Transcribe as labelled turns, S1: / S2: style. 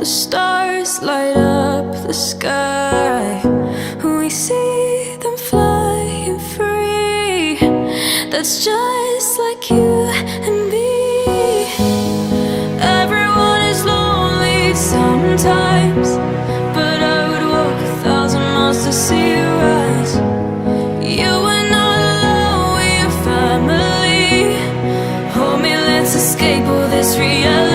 S1: The stars light up the sky. We see them flying free. That's just like you and me. Everyone is lonely sometimes, but I would walk 1,000 miles to see you rise. You are not alone, we're family. Hold me, let's escape all this reality.